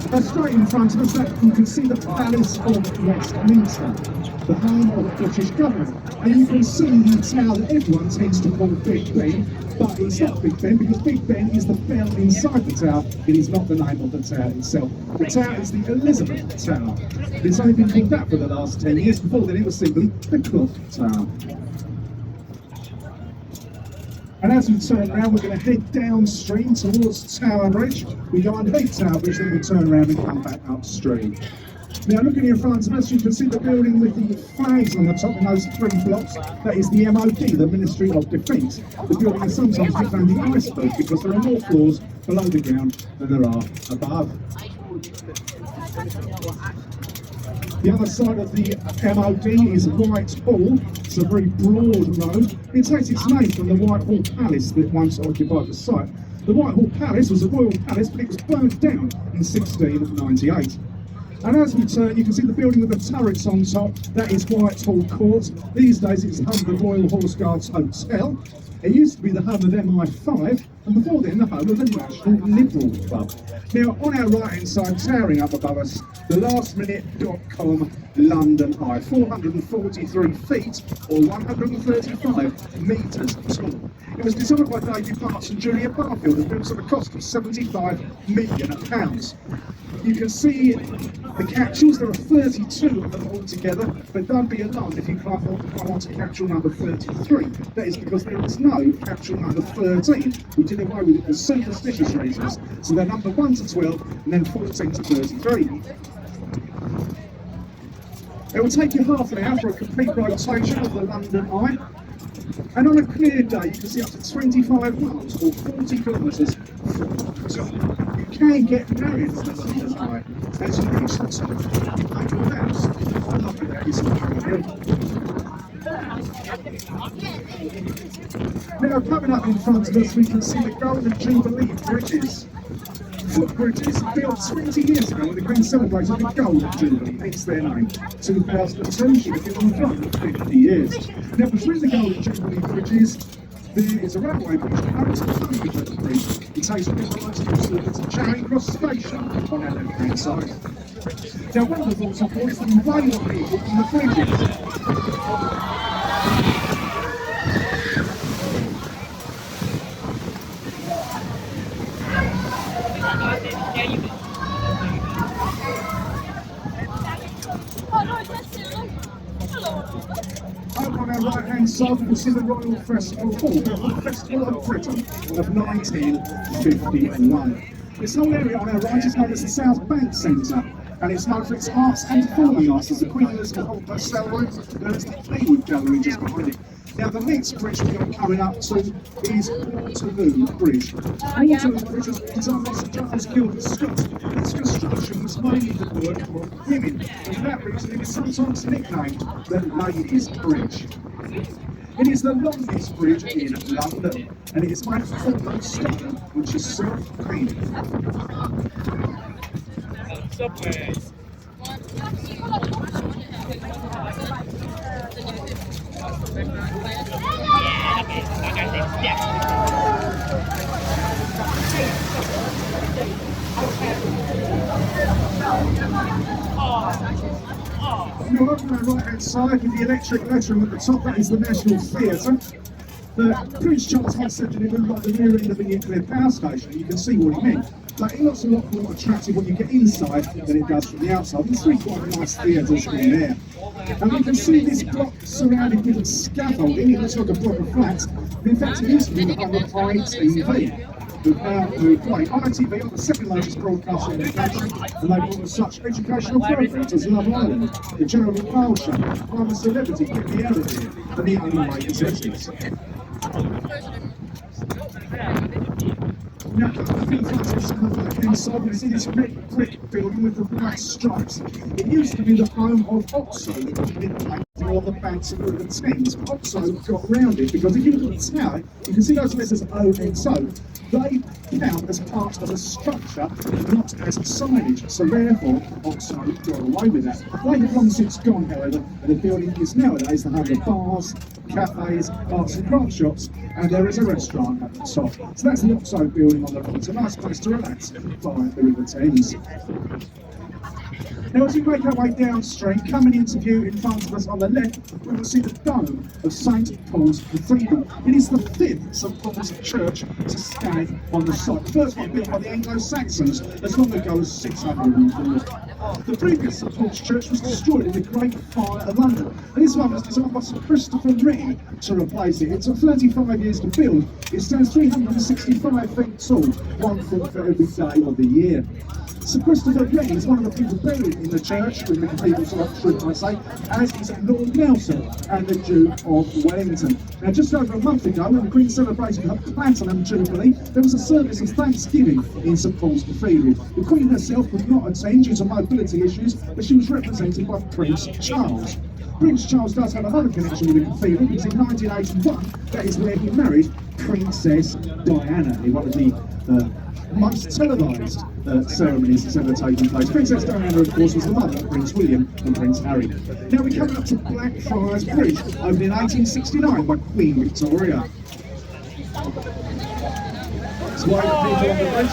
Straight in front of us, you can see the Palace of Westminster, the home of the British government. And you can see the tower that everyone tends to call Big Ben, but it's not Big Ben because Big Ben is the bell inside the tower. It is not the name of the tower itself. The tower is the Elizabeth Tower. It's only been called that for the last 10 years. Before then, it was simply the Clock Tower. And as we turn around, we're going to head downstream towards Tower Bridge. We go underneath Tower Bridge, then we turn around and come back upstream. Now, looking in front of us, you can see the building with the flags on the top in those 3 blocks. That is the MOD, the Ministry of Defence. The building is sometimes nicknamed the iceberg because there are more floors below the ground than there are above. The other side of the MOD is Whitehall. It's a very broad road. It takes its name from the Whitehall Palace that once occupied the site. The Whitehall Palace was a royal palace, but it was burnt down in 1698. And as we turn, you can see the building with the turrets on top. That is Whitehall Court. These days it's home of the Royal Horse Guards Hotel. It used to be the home of MI5, and before then the home of the National Liberal Club. Now, on our right-hand side, towering up above us, the lastminute.com London Eye, 443 feet or 135 metres tall. It was designed by David Parkes and Julia Barfield and built at a cost of £75 million. You can see the capsules, there are 32 of them altogether, but don't be alarmed if you climb on to capsule number 33. That is because there is no capsule number 13. We did away with it for superstitious reasons. So they're number 1 to 12 and then 14 to 33. It will take you half an hour for a complete rotation of the London Eye. And on a clear day, you can see up to 25 miles or 40 kilometres from the top. You can get married to the London Eye as you reach the top of the house. I love it, that is now, coming up in front of us, we can see the Golden Jubilee Bridges. Footbridges built 20 years ago when the Queen celebrated the Golden Jubilee, hence their name. 2002, she was on the front for 50 years. Now, between the Golden Jubilee Bridges, there is a railway bridge that connects to the Thunderbird Bridge. It takes a bit of to Charing Cross Station on our left-hand side. Now, one of the thoughts I've got is the rail people on the bridges. Over on our right-hand side, we can see the Royal Festival Hall, the Festival of Britain of 1951. This whole area on our right is known as the South Bank Centre, and it's known for its arts and performing arts, as the Queen Elizabeth Hall Cell Room, there's the Playwood Gallery just behind it. Now, the next bridge we're coming up to is Waterloo Bridge. Waterloo Bridge was designed by Sir Charles Gilbert Scott. Its construction was mainly the work of women, and for that reason it is sometimes nicknamed the Ladies' Bridge. It is the longest bridge in London, and it is made of Portland stone, which is self-cleaning. Subways. Now, over on our right-hand side with the electric lettering at the top, that is the National Theatre. Prince Charles had said that it looked like the rear end of a nuclear power station. You can see what he meant. But it looks a lot more attractive when you get inside than it does from the outside. There's 3 quite nice theatres in there. And you can see this block surrounded with scaffolding. It looks like a block of flats. In fact, it used to be the home of ITV. Who play ITV are the second largest broadcaster in the country, and they brought us such educational programs as Love Island, the Gerald Kyle Show, I'm a Celebrity, Get Me Out of Here, and The Only Way Is Essex. Now, coming in front of us on the left-hand side, we see this red brick building with the white stripes. It used to be the home of Oxo, the on the banks of the River Thames. Oxo got around it because if you look at the tower, you can see those letters O and so. They count as part of a structure, not as signage. So therefore, Oxo got away with that. They have long since gone, however, and the building is nowadays the home of bars, cafes, arts and craft shops, and there is a restaurant at the top. So that's the Oxo building on the right. It's a nice place to relax by the River Thames. Now, as we make our way downstream, coming into view in front of us on the left, we will see the dome of St Paul's Cathedral. It is the fifth St Paul's church to stand on the site. The first one built by the Anglo-Saxons as long ago as 604. The previous St Paul's Church was destroyed in the Great Fire of London, and this one was designed by Sir Christopher Wren to replace it. It took 35 years to build. It stands 365 feet tall, 1 foot for every day of the year. Sir Christopher Wren is one of the people buried in the church, with the cathedral's should I say, as is Lord Nelson and the Duke of Wellington. Now, just over a month ago, when the Queen celebrated her Platinum Jubilee, there was a service of Thanksgiving in St Paul's Cathedral. The Queen herself could not attend due to mobility issues, but she was represented by Prince Charles. Prince Charles does have another connection with the cathedral because in 1981, that is where he married Princess Diana in one of the most televised ceremonies that's ever taken place. Princess Diana, of course, was the mother of Prince William and Prince Harry. Now we're coming up to Blackfriars Bridge, opened in 1869 by Queen Victoria. It's why the people on the bridge.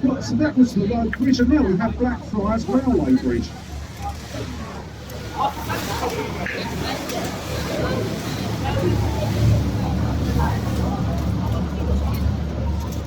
Right, so that was the road bridge, and now we have Blackfriars Railway Bridge.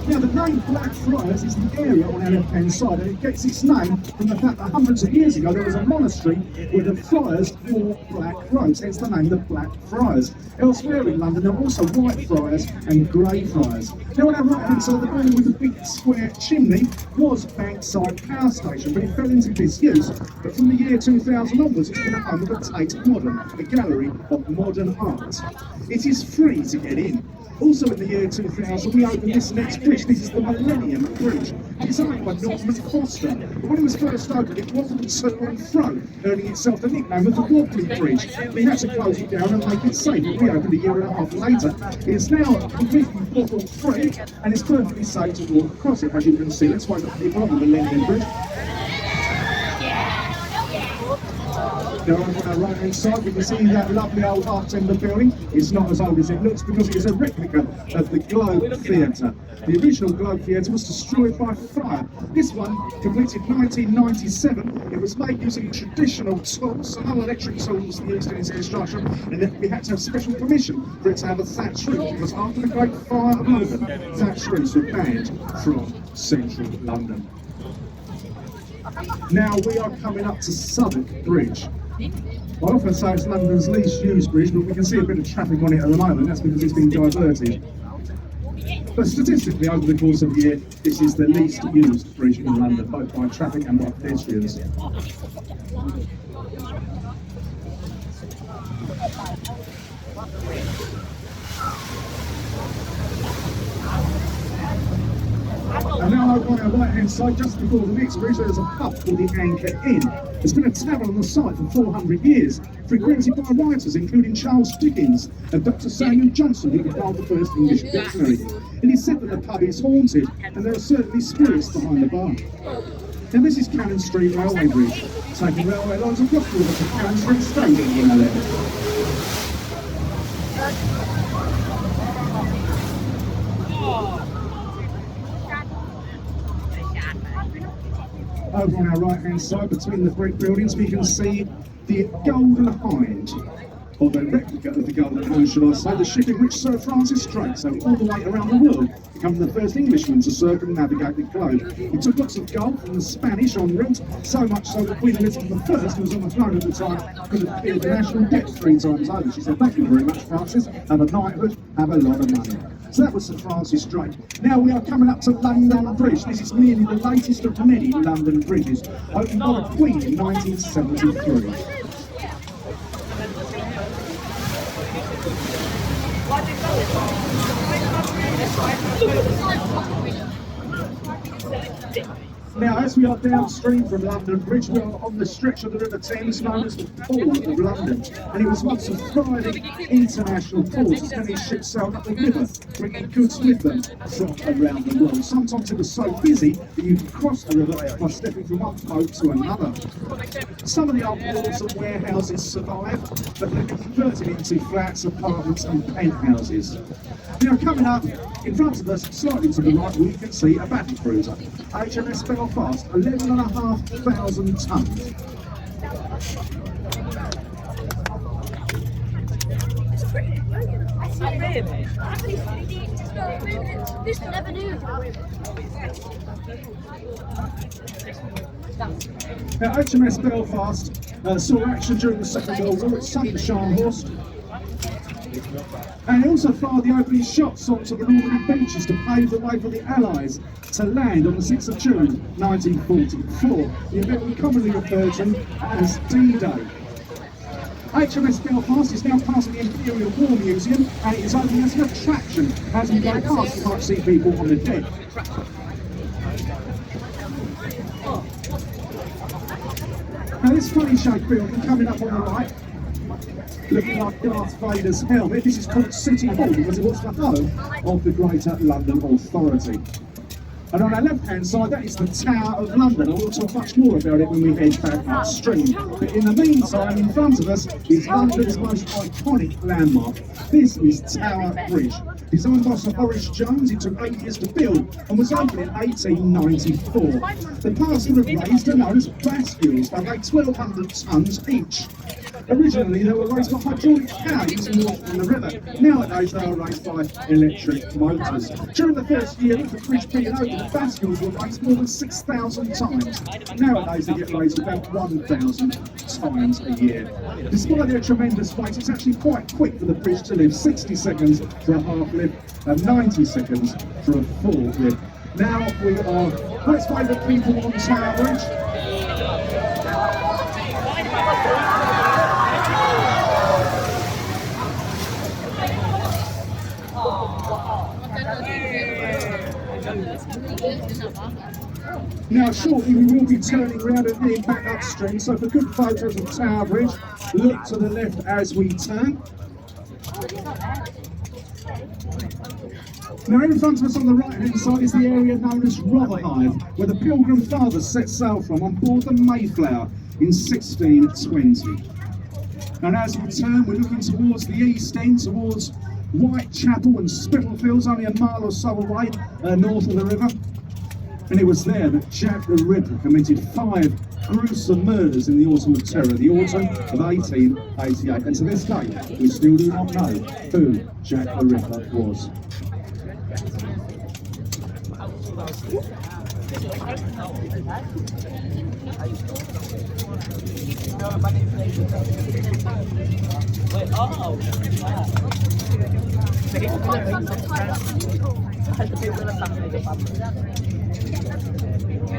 Now, the name Blackfriars is the area on our left-hand side, and it gets its name from the fact that hundreds of years ago there was a monastery where the friars wore black robes, hence the name the Blackfriars. Elsewhere in London there are also white friars and grey friars. Now, on our right-hand side, the building with the big square chimney was Bankside Power Station, but it fell into disuse. But from the year 2000 onwards, it's been a home of the Tate Modern, a gallery of modern art. It is free to get in. Also in the year 2000, we opened this next bridge. This is the Millennium Bridge, designed by Norman Foster. But when it was first opened, it wobbled to and fro, earning itself the nickname of the Wobbly Bridge. We had to close it down and make it safe. It reopened a year and a half later. It's now completely bottle-free, and it's perfectly safe to walk across it, as you can see. Let's wait for people on the Millennium Bridge. Now on our right hand side we can see that lovely old half timber building. It's not as old as it looks because it is a replica of the Globe Theatre. The original Globe Theatre was destroyed by fire. This one, completed 1997, it was made using traditional tools, so no electric tools used in its construction, and then we had to have special permission for it to have a thatched roof, because after the Great Fire of London, thatched roofs were banned from central London. Now we are coming up to Southwark Bridge. I often say it's London's least used bridge, but we can see a bit of traffic on it at the moment. That's because it's been diverted. But statistically, over the course of the year, this is the least used bridge in London, both by traffic and by pedestrians. And now over on our right hand side, just before the next bridge, there's a pub called the Anchor Inn. It's been a tavern on the site for 400 years, frequented by writers including Charles Dickens and Dr. Samuel Johnson, who compiled the first English dictionary. It is said that the pub is haunted, and there are certainly spirits behind the bar. Now this is Cannon Street Railway Bridge, taking railway lines across the river to Cannon Street Station on our left. Over on our right hand side, between the brick buildings, we can see the Golden Hind, or the replica of the Golden Hind, should I say, the ship in which Sir Francis Drake sailed all the way around the world, becoming the first Englishman to circumnavigate the globe. He took lots of gold from the Spanish en route, so much so that Queen Elizabeth I, who was on the throne at the time, could have cleared the national debt 3 times over. She said, "Thank you very much, Francis. Have a knighthood, have a lot of money." So that was Sir Francis Drake. Now we are coming up to London Bridge. This is merely the latest of many London bridges, opened by the Queen in 1973. Now, as we are downstream from London Bridge, we are on the stretch of the River Thames known as the Port of London. And it was once a thriving international port as many ships sailed up the river, bringing goods with them from around the world. Sometimes it was so busy that you could cross the river by stepping from one boat to another. Some of the old walls and warehouses survive, but they've been converted into flats, apartments and penthouses. Now, coming up in front of us, slightly to the right, we can see a battle cruiser, HMS Belfast, 11,500 tons. Just never knew. Now, HMS Belfast saw action during the Second World War. It sunk the Scharnhorst. And it also fired the opening shots onto the Normandy beaches to pave the way for the Allies to land on the 6th of June 1944, the event we commonly refer to as D-Day. HMS Belfast is now part of the Imperial War Museum and it is open as an attraction. As we go past, you might see people on the deck. Now this funny shaped building coming up on the right, looking like Darth Vader's helmet. This is called City Hall because it was the home of the Greater London Authority. And on our left-hand side, that is the Tower of London. I will talk much more about it when we head back upstream. But in the meantime, in front of us is London's most iconic landmark. This is Tower Bridge. Designed by Sir Horace Jones, it took 8 years to build and was opened in 1894. The parts that are raised are known as bascules. They weigh 1,200 tons each. Originally, they were raised by hydraulic power using water from the river. Nowadays, they are raised by electric motors. During the first year of the bridge being open, the bascules were raised more than 6,000 times. Nowadays, they get raised about 1,000 times a year. Despite their tremendous weight, it's actually quite quick for the bridge to lift. 60 seconds for a half lift and 90 seconds for a full lift. Now we are quite favourite people on Tower Bridge. Now shortly we will be turning around and heading back upstream, so for good photos of Tower Bridge, look to the left as we turn. Now in front of us on the right hand side is the area known as Rotherhithe, where the Pilgrim Fathers set sail from on board the Mayflower in 1620. And as we turn, we're looking towards the east end, towards Whitechapel and Spitalfields, only a mile or so away north of the river. And it was there that Jack the Ripper committed 5 gruesome murders in the Autumn of Terror, the autumn of 1888. And to this day, we still do not know who Jack the Ripper was.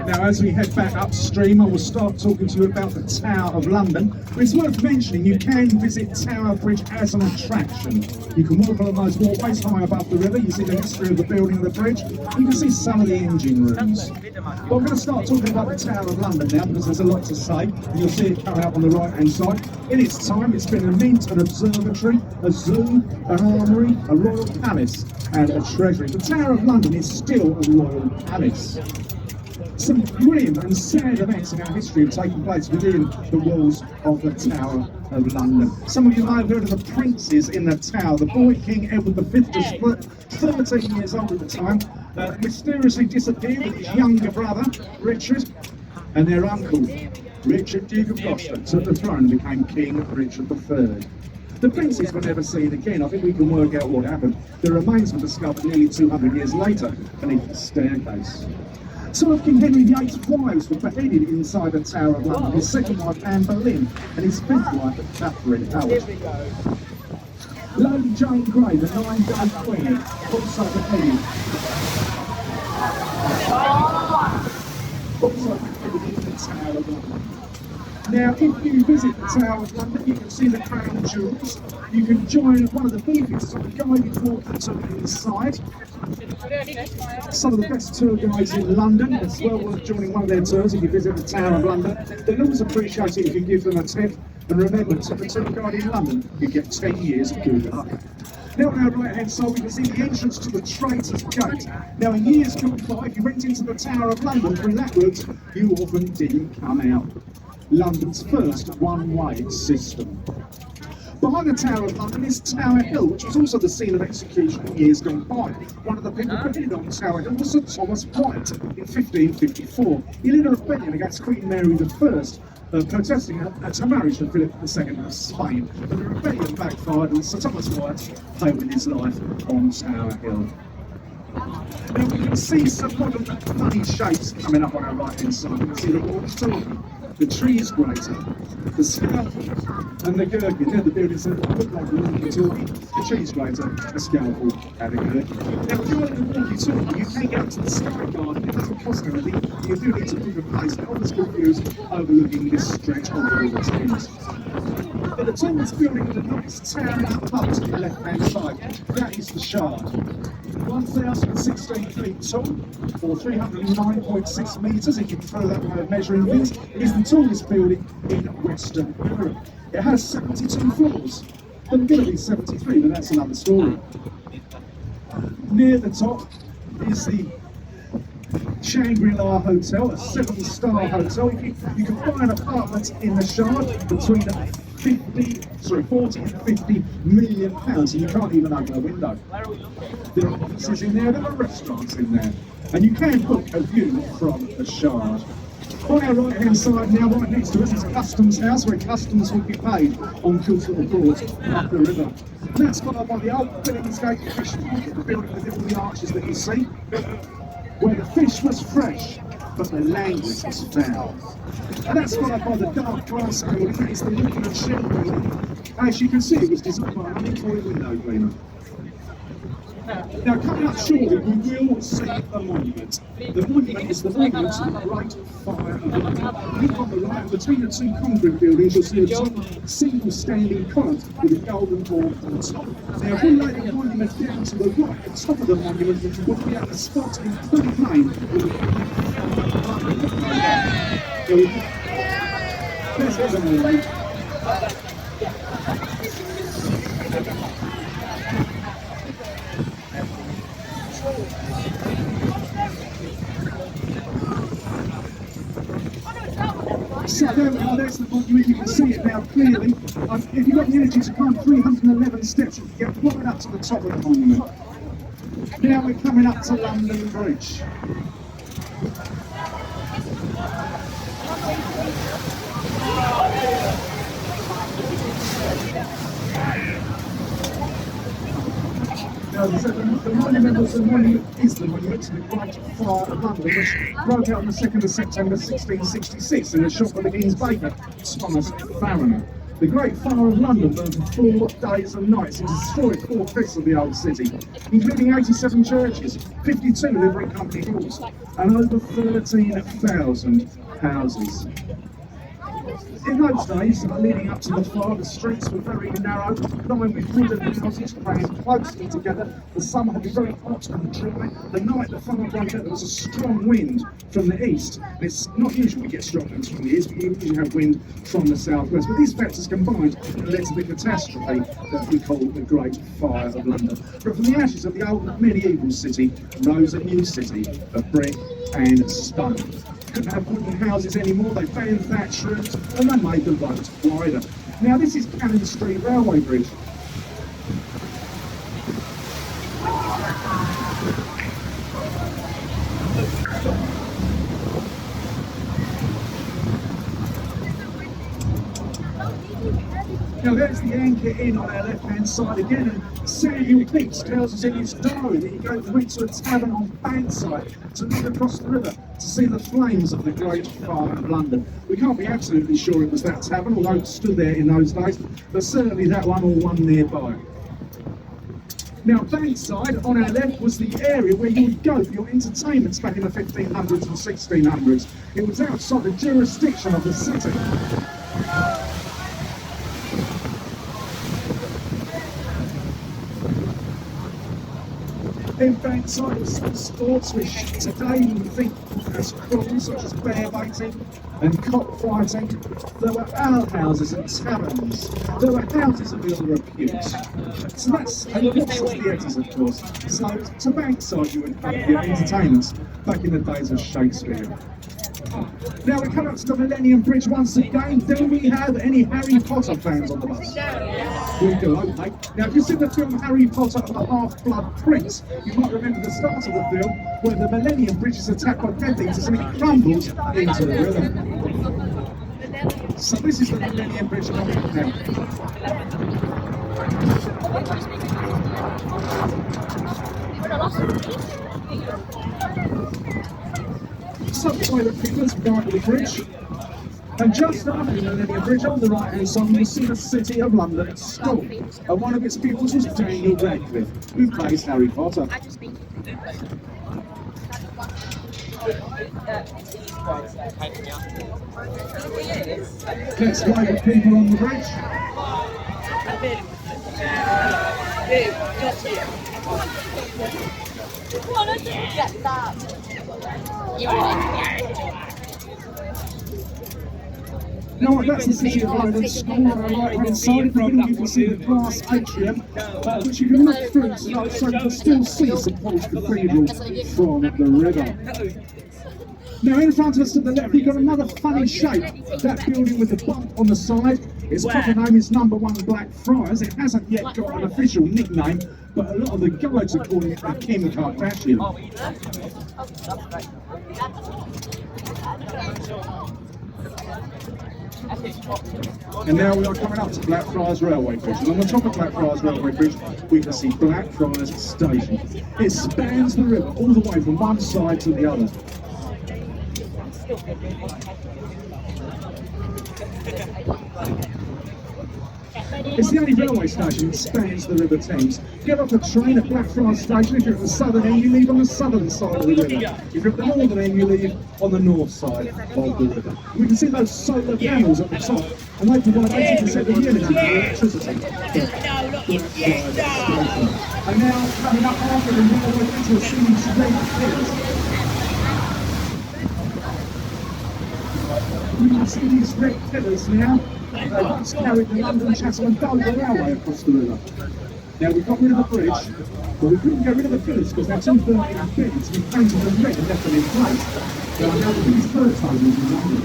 Now, as we head back upstream, I will start talking to you about the Tower of London. But it's worth mentioning you can visit Tower Bridge as an attraction. You can walk along those walkways high above the river. You see the history of the building of the bridge. You can see some of the engine rooms. But I'm going to start talking about the Tower of London now because there's a lot to say. And you'll see it coming up on the right-hand side. In its time, it's been a mint, an observatory, a zoo, an armoury, a royal palace, and a treasury. The Tower of London is still a royal palace. Some grim and sad events in our history have taken place within the walls of the Tower of London. Some of you may have heard of the princes in the tower. The boy King Edward V, 13 years old at the time, mysteriously disappeared with his younger brother, Richard, and their uncle, Richard, Duke of Gloucester, took the throne and became King Richard III. The princes were never seen again. I think we can work out what happened. Their remains were discovered nearly 200 years later beneath the staircase. Some of King Henry VIII's wives were beheaded inside the Tower of London. His second wife, Anne Boleyn, and his fifth wife, Catherine Howard. Lady Jane Grey, the 9-day queen, also beheaded. Also beheaded in the Tower of London. Now, if you visit the Tower of London, you can see the crown jewels. You can join one of the beacons on a guided walking tour inside. Some of the best tour guides in London. It's well worth joining one of their tours if you visit the Tower of London. They'll always appreciate it if you give them a tip. And remember, to the tour guide in London, you get 10 years of good luck. Now on our right hand side we can see the entrance to the Traitors' Gate. Now in years gone by, if you went into the Tower of London through that route, you often didn't come out. London's first one-way system. Behind the Tower of London is Tower Hill, which was also the scene of execution in years gone by. One of the people beheaded on Tower Hill was Sir Thomas Wyatt in 1554. He led a rebellion against Queen Mary I, protesting her marriage to Philip II of Spain. But the rebellion backfired and Sir Thomas Wyatt paid with his life on Tower Hill. Now we can see some modern funny shapes coming up on our right hand side. We can see the walkie-talkie, the trees grater, the scalpel and the gherkin. They're the buildings that look like the walkie-talkie, the cheese grater, the scalpel and the gherkin. Now if you're in the walkie-talkie, you can get up to the Sky Garden. It doesn't cost anything. You do need to book a place. The office good views overlooking this stretch of the River Thames. But the tallest building in the Knox Town pub to the left-hand side, that is the Shard. 1,016 feet tall, or 309.6 metres if you prefer that way of measuring things. It is the tallest building in Western Europe. It has 72 floors. There's going to be 73, but that's another story. Near the top is the Shangri-La Hotel, a 7-star hotel. You can buy an apartment in the Shard between 40 and 50 million pounds, and you can't even open a window. There are offices in there, there are restaurants in there, and you can book a view from the Shard. On our right hand side now, right next to us, is a customs house where customs will be paid on goods that are brought up the river. And that's followed by the old Billingsgate Fish Market, the building with all the arches that you see, where the fish was fresh, but the language was foul. And that's followed by the dark glass building, that is the Lincoln and Shell building. As you can see, it was designed by an unemployed window cleaner. Now, coming up shortly, we will see the monument. The monument is the monument to the Great Fire of London. Look on the right, between the two concrete buildings, you'll see a top single standing column with a golden ball on the top. Now, if we lay the monument down to the right, the top of the monument will be at the spot in full plain with there's a monument. So there we are, there's the monument, you can see it now clearly. If you've got the energy to climb 311 steps, you can get right up to the top of the monument. Now we're coming up to London Bridge. Now, the monument is the monument to the Great Fire of London, which broke out on the 2nd of September 1666 in the shop of the King's baker, Thomas Fariner. The Great Fire of London burned for 4 days and nights and destroyed 4/5 of the old city, including 87 churches, 52 livery company halls, and over 13,000 houses. In those days, leading up to the fire, the streets were very narrow, lined with wooden houses crammed closely together. The summer had been very hot and dry. The night the fire broke out, there was a strong wind from the east. And it's not usual we get strong winds from the east, we usually have wind from the southwest. But these factors combined led to the catastrophe that we call the Great Fire of London. But from the ashes of the old medieval city rose a new city of brick and stone. Couldn't have wooden houses anymore, they banned thatch roofs and they made the roads wider. Now this is Cannon Street Railway Bridge. Now there's the Anchor Inn on our left hand side again, and Samuel Pepys tells us in his diary that he went to a tavern on Bankside to look across the river to see the flames of the Great Fire of London. We can't be absolutely sure it was that tavern, although it stood there in those days, but certainly that one or one nearby. Now Bankside on our left was the area where you would go for your entertainments back in the 1500s and 1600s. It was outside the jurisdiction of the city. In Bankside of some sports which today we think as common, such as bear baiting and cockfighting. There were alehouses and taverns. There were houses of ill repute. So that's, and this was the Eddies, of course. So to Bankside you would have your entertainments back in the days of Shakespeare. Now we come up to the Millennium Bridge once again. Do we have any Harry Potter fans on the bus? We do, okay. Now if you've seen the film Harry Potter and the Half-Blood Prince, you might remember the start of the film where the Millennium Bridge is attacked by dead things and it crumbles into the river. So this is the Millennium Bridge coming up now. Some toilet figures right of the bridge. And just after the Millennium Bridge on the right hand side, you see the City of London at school. And one of its pupils was Daniel Radcliffe, who plays Harry Potter. Let's wave at people on the bridge. Now that's the City of London School on the right hand side. If you can see the glass atrium, which you can look through, so you can still see St Paul's Cathedral from the river. Now in front of us to the left, we've got another funny shape. That building with the bump on the side, its proper name is Number 1 Blackfriars. It hasn't yet got an official nickname, but a lot of the guides are calling it the Kim Kardashian. And now we are coming up to Blackfriars Railway Bridge, and on the top of Blackfriars Railway Bridge we can see Blackfriars Station. It spans the river all the way from one side to the other. It's the only railway station that spans the River Thames. Get off a train at Blackfriars Station. If you're at the southern end, you leave on the southern side of the river. If you're at the northern end, you leave on the north side of the river. We can see those solar panels at the top, and they provide 80% of the energy for electricity. And now, coming up after the railway bridge, we'll see these red pillars. We can see these red pillars now. They once carried the London, Chatham and Dover Railway across the river. Now we've got rid of the bridge, but we couldn't get rid of the pillars because they're too burning and big. So we painted them red and left them in place. They are now the biggest bird tunnels in London.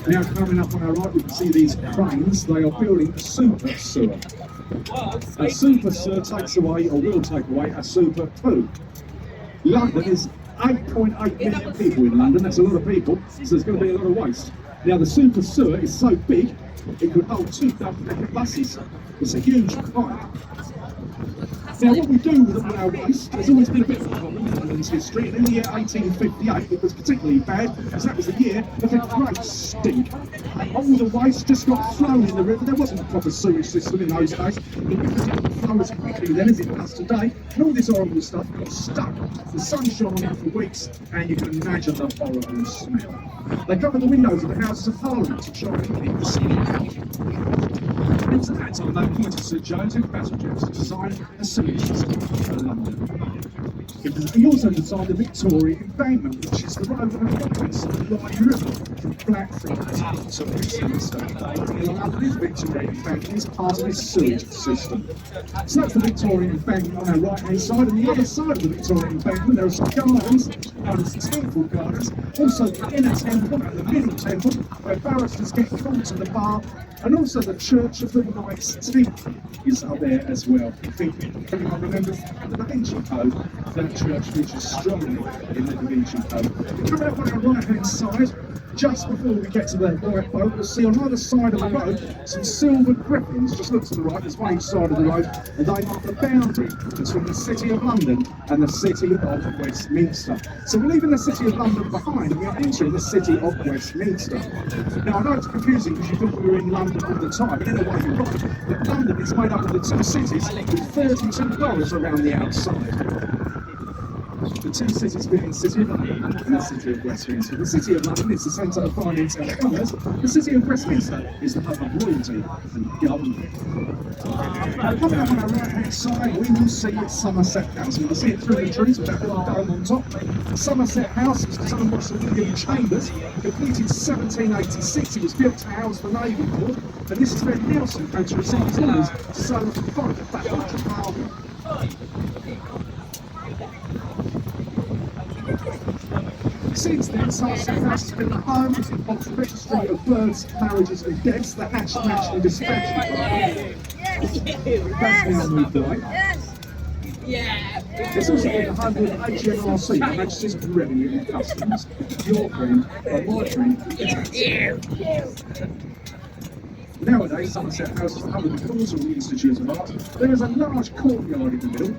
Now coming up on our right, we can see these cranes. They are building a super sewer. A super sewer takes away, or will take away, a super poo. London is 8.8 million people in London. That's a lot of people, so there's going to be a lot of waste. Now the super sewer is so big, it could hold 2,000 buses. It's a huge pipe. Now what we do with our waste, there's always been a bit of a problem in London's history, and in the year 1858 it was particularly bad, because that was the year of the Great Stink. All the waste just got thrown in the river. There wasn't a proper sewage system in those days. The river didn't flow as quickly then as it does today, and all this horrible stuff got stuck. The sun shone on it for weeks, and you can imagine the horrible smell. They covered the windows of the Houses of Parliament to try and keep the smell out. And to that time, they appointed Sir Joseph Bazalgette to design a sewage system for London. He also designed the Victoria Embankment, which is the road that across the Rye River from Blackfriars to Westminster. London is Victoria Embankment is part of this sewage system. So that's the Victoria Embankment on our right hand side, and the other side of the Victoria Embankment there are some gardens, known as Temple Gardens, also the Inner Temple and the Middle Temple, where barristers get called to the bar, and also the Church of the Knights Temple is up there as well. I think everyone remembers the Da Vinci Code. That church features strongly in the Da Vinci Code. Coming up on our right hand side, Just before we get to the right boat, you'll see on either side of the road some silver griffins. Just look to the right, there's one each side of the road, and they mark the boundary between the City of London and the City of Westminster. So we're leaving the City of London behind and we're entering the City of Westminster. Now I know it's confusing because you thought we were in London all the time, but in a way you're right. But London is made up of the two cities with 32 boroughs around the outside. The two cities being the City of London and the City of Westminster. The City of London is the centre of finance and commerce. The City of Westminster is the hub of royalty and government. Coming up on our right hand side, we will see Somerset House. You can see it through the trees with that little dome on top. Somerset House is designed by Sir William Chambers, completed 1786. It was built to house the Navy Board, and this is where Nelson came to receive his orders to sail off the fight at Battle of Trafalgar. Since then, Somerset House has been the home of the registry of births, marriages and deaths, the National Dispatch. That's now moved away. It's also been the home of HMRC, the Majesty's Revenue and Customs, your friend, my friend. Nowadays, Somerset House is the home of the Causal Institute of Art. There is a large courtyard in the middle,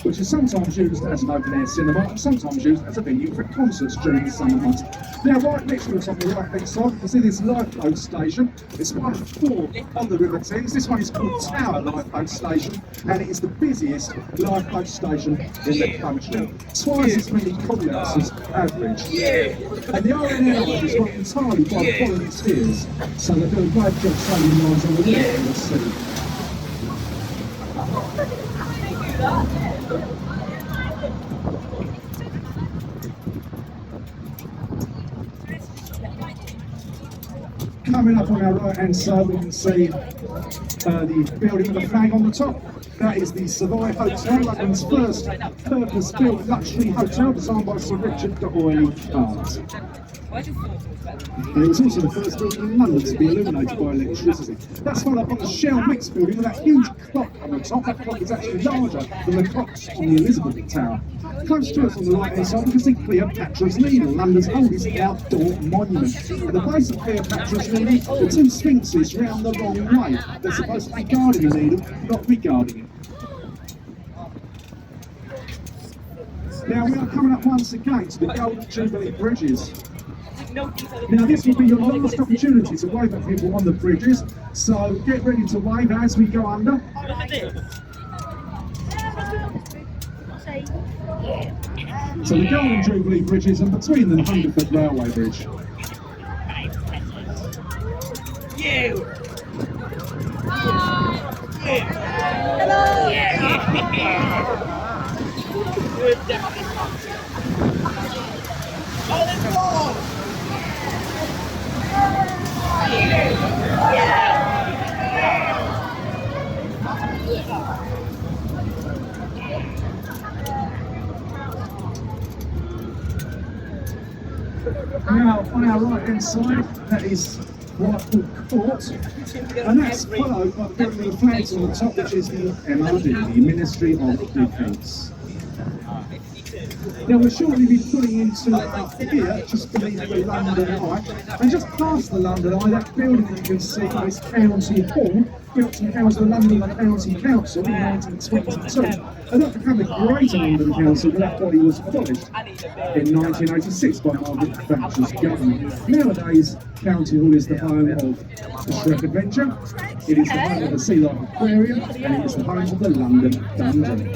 which is sometimes used as an open-air cinema and sometimes used as a venue for concerts during the summer months. Now, right next to us on the right-hand side, you can see this lifeboat station. It's one of 4 on the River Thames. This one is called Tower Lifeboat Station, and it is the busiest lifeboat station in the country. Twice as many call-outs as average. And the RNL is run entirely by volunteers, so they do a great job saving lives on the river and the sea. Coming up on our right hand side, we can see the building with the flag on the top. That is the Savoy Hotel, London's first purpose-built luxury hotel designed by Sir Richard D'Oyly Carte. And it was also the first building in London to be illuminated by electricity. That's followed up on the Shell Mix building with that huge clock on the top. That clock is actually larger than the clocks on the Elizabeth Tower. Close to us on the right hand side, we can see Cleopatra's Needle, London's oldest outdoor monument. At the base of Cleopatra's Needle, the 2 sphinxes round the wrong way. They're supposed to be guarding the needle, not regarding it. Now we are coming up once again to the Golden Jubilee Bridges. Now this will be your last opportunity to wave at people on the bridges, so get ready to wave as we go under. So the Golden Jubilee Bridges, and between them the Hungerford Railway Bridge. Now, on our right hand side, that is Whitehall Court, and that's followed by the building of the flags on the top, which is the MOD, the Ministry of Defence. Now we'll shortly be putting into here, just beneath the London Eye, and just past the London Eye, that building that you can see is County Hall, built to house the London County Council in 1922, and that became the Greater London Council when that body was abolished in 1986 by Margaret Thatcher's government. Nowadays, County Hall is the home of the Shrek Adventure, it is the home of the Sea Life Aquarium, and it is the home of the London Dungeon.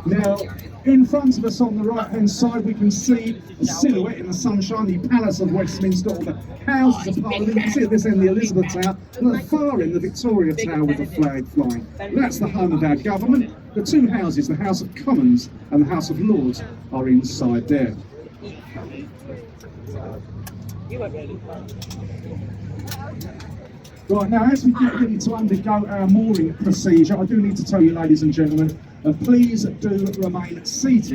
Now, in front of us on the right hand side we can see the silhouette in the sunshine, the Palace of Westminster, or the Houses of Parliament. You can see at this end the Elizabeth Tower, and at the far end the Victoria Tower with the flag flying. That's the home of our government. The 2 houses, the House of Commons and the House of Lords, are inside there. Right, now as we get ready to undergo our mooring procedure, I do need to tell you, ladies and gentlemen, please do remain seated.